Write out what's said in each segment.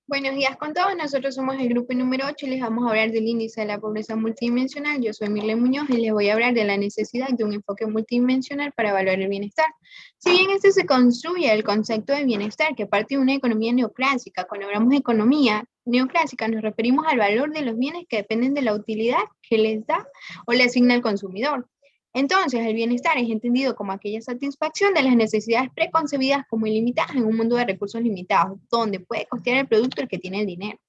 Buenos días con todos, nosotros somos el grupo número 8 y les vamos a hablar del índice de la pobreza multidimensional. Yo soy Mirle Muñoz y les voy a hablar de la necesidad de un enfoque multidimensional para evaluar el bienestar. Si bien este se construye el concepto de bienestar que parte de una economía neoclásica, cuando hablamos de economía neoclásica nos referimos al valor de los bienes que dependen de la utilidad que les da o le asigna el consumidor. Entonces, el bienestar es entendido como aquella satisfacción de las necesidades preconcebidas como ilimitadas en un mundo de recursos limitados, donde puede costear el producto el que tiene el dinero.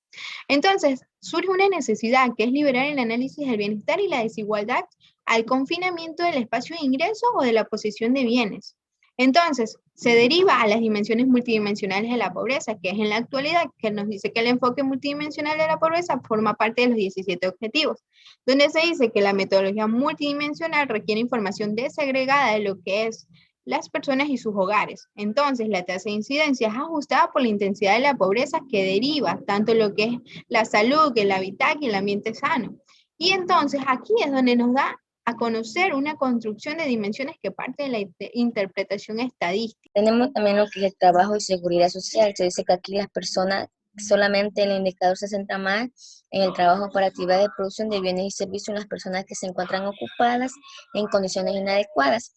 Entonces, surge una necesidad que es liberar el análisis del bienestar y la desigualdad al confinamiento del espacio de ingreso o de la posesión de bienes. Entonces, se deriva a las dimensiones multidimensionales de la pobreza, que es en la actualidad, que nos dice que el enfoque multidimensional de la pobreza forma parte de los 17 objetivos, donde se dice que la metodología multidimensional requiere información desagregada de lo que es las personas y sus hogares. Entonces, la tasa de incidencia es ajustada por la intensidad de la pobreza que deriva tanto lo que es la salud, el hábitat y el ambiente sano. Y entonces aquí es donde nos da a conocer una construcción de dimensiones que parte de la interpretación estadística. Tenemos también lo que es el trabajo y seguridad social. Se dice que aquí las personas, solamente el indicador se centra más en el trabajo para actividades de producción de bienes y servicios en las personas que se encuentran ocupadas en condiciones inadecuadas.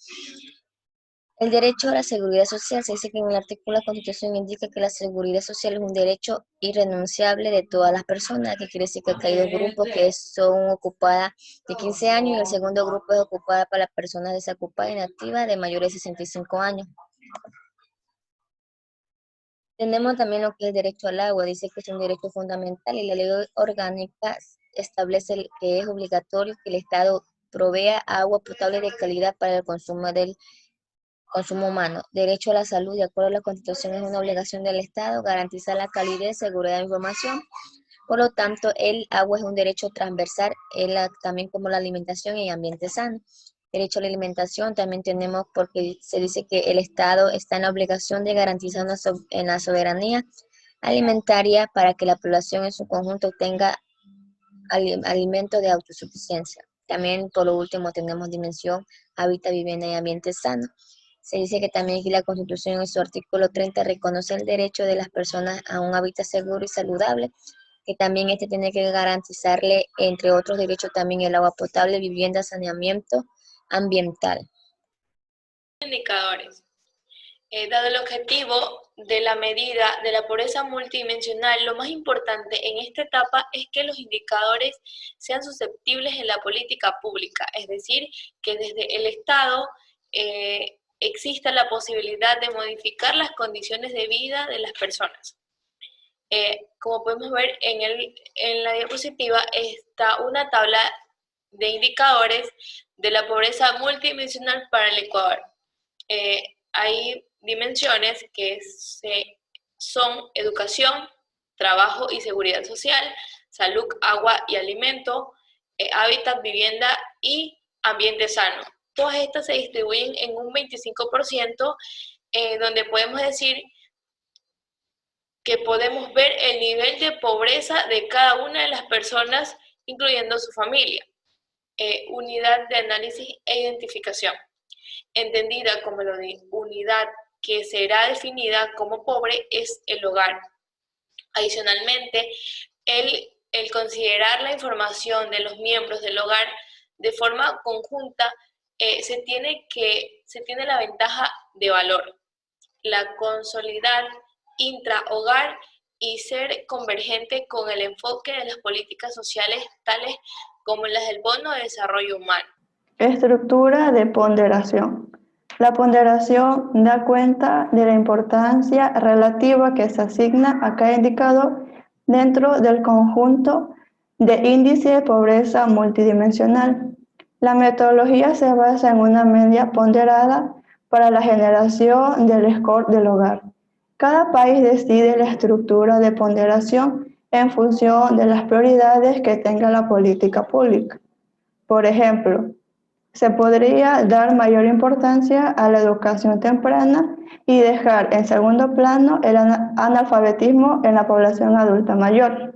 El derecho a la seguridad social, se dice que en el artículo de la Constitución indica que la seguridad social es un derecho irrenunciable de todas las personas, que quiere decir que acá hay dos grupos que son ocupadas de 15 años y el segundo grupo es ocupada para las personas desocupadas e inactivas de mayores de 65 años. Tenemos también lo que es el derecho al agua, dice que es un derecho fundamental y la ley orgánica establece que es obligatorio que el Estado provea agua potable de calidad para el consumo humano. Derecho a la salud, de acuerdo a la Constitución, es una obligación del Estado garantizar la calidad, seguridad de información. Por lo tanto, el agua es un derecho transversal, también como la alimentación y ambiente sano. Derecho a la alimentación también tenemos porque se dice que el Estado está en la obligación de garantizar en la soberanía alimentaria para que la población en su conjunto tenga alimentos de autosuficiencia. También, por lo último, tenemos dimensión, hábitat, vivienda y ambiente sano. Se dice que también aquí la Constitución en su artículo 30 reconoce el derecho de las personas a un hábitat seguro y saludable, que también este tiene que garantizarle, entre otros derechos, también el agua potable, vivienda, saneamiento ambiental. Indicadores. Dado el objetivo de la medida de la pobreza multidimensional, lo más importante en esta etapa es que los indicadores sean susceptibles en la política pública, es decir, que desde el Estado exista la posibilidad de modificar las condiciones de vida de las personas. Como podemos ver en la diapositiva está una tabla de indicadores de la pobreza multidimensional para el Ecuador. Hay dimensiones que son educación, trabajo y seguridad social, salud, agua y alimento, hábitat, vivienda y ambiente sano. Todas estas se distribuyen en un 25%, donde podemos decir que podemos ver el nivel de pobreza de cada una de las personas, incluyendo su familia. Unidad de análisis e identificación, entendida como la unidad que será definida como pobre, es el hogar. Adicionalmente, el considerar la información de los miembros del hogar de forma conjunta, se tiene la ventaja de valor, la consolidar intrahogar y ser convergente con el enfoque de las políticas sociales tales como las del Bono de Desarrollo Humano. Estructura de ponderación. La ponderación da cuenta de la importancia relativa que se asigna a cada indicador dentro del conjunto de índice de pobreza multidimensional. La metodología se basa en una media ponderada para la generación del score del hogar. Cada país decide la estructura de ponderación en función de las prioridades que tenga la política pública. Por ejemplo, se podría dar mayor importancia a la educación temprana y dejar en segundo plano el analfabetismo en la población adulta mayor.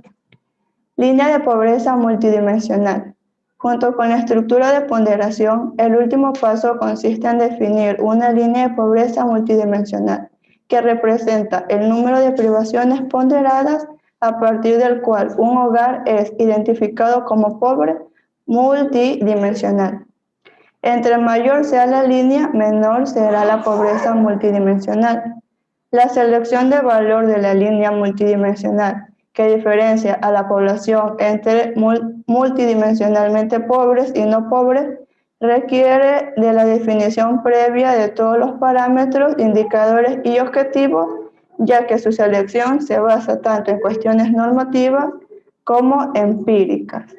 Línea de pobreza multidimensional. Junto con la estructura de ponderación, el último paso consiste en definir una línea de pobreza multidimensional que representa el número de privaciones ponderadas a partir del cual un hogar es identificado como pobre multidimensional. Entre mayor sea la línea, menor será la pobreza multidimensional. La selección de valor de la línea multidimensional que diferencia a la población entre multidimensionalmente pobres y no pobres requiere de la definición previa de todos los parámetros, indicadores y objetivos, ya que su selección se basa tanto en cuestiones normativas como empíricas.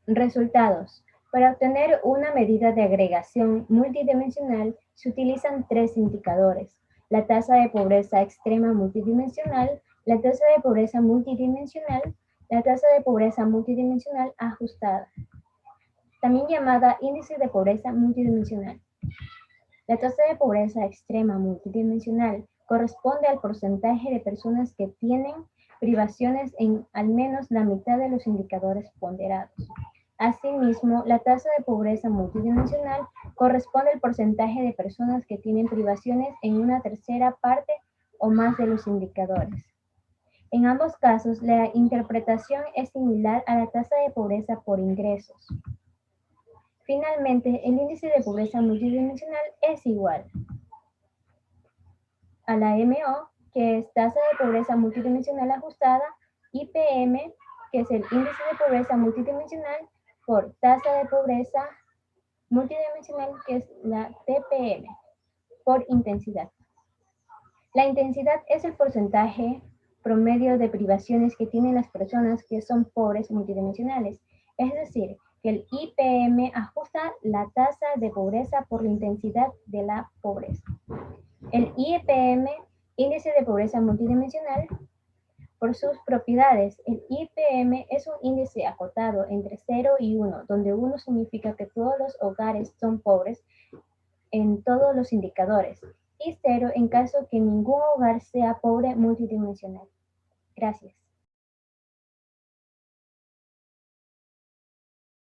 Resultados. Para obtener una medida de agregación multidimensional se utilizan 3 indicadores: la tasa de pobreza extrema multidimensional, la tasa de pobreza multidimensional, la tasa de pobreza multidimensional ajustada, también llamada índice de pobreza multidimensional. La tasa de pobreza extrema multidimensional corresponde al porcentaje de personas que tienen privaciones en al menos la mitad de los indicadores ponderados. Asimismo, la tasa de pobreza multidimensional corresponde al porcentaje de personas que tienen privaciones en una tercera parte o más de los indicadores. En ambos casos, la interpretación es similar a la tasa de pobreza por ingresos. Finalmente, el índice de pobreza multidimensional es igual a la MO, que es tasa de pobreza multidimensional ajustada, IPM, que es el índice de pobreza multidimensional, por tasa de pobreza multidimensional, que es la TPM, por intensidad. La intensidad es el porcentaje promedio de privaciones que tienen las personas que son pobres multidimensionales, es decir, que el IPM ajusta la tasa de pobreza por la intensidad de la pobreza. El IPM, índice de pobreza multidimensional, por sus propiedades, el IPM es un índice acotado entre 0 y 1, donde 1 significa que todos los hogares son pobres en todos los indicadores, y 0 en caso que ningún hogar sea pobre multidimensional. Gracias.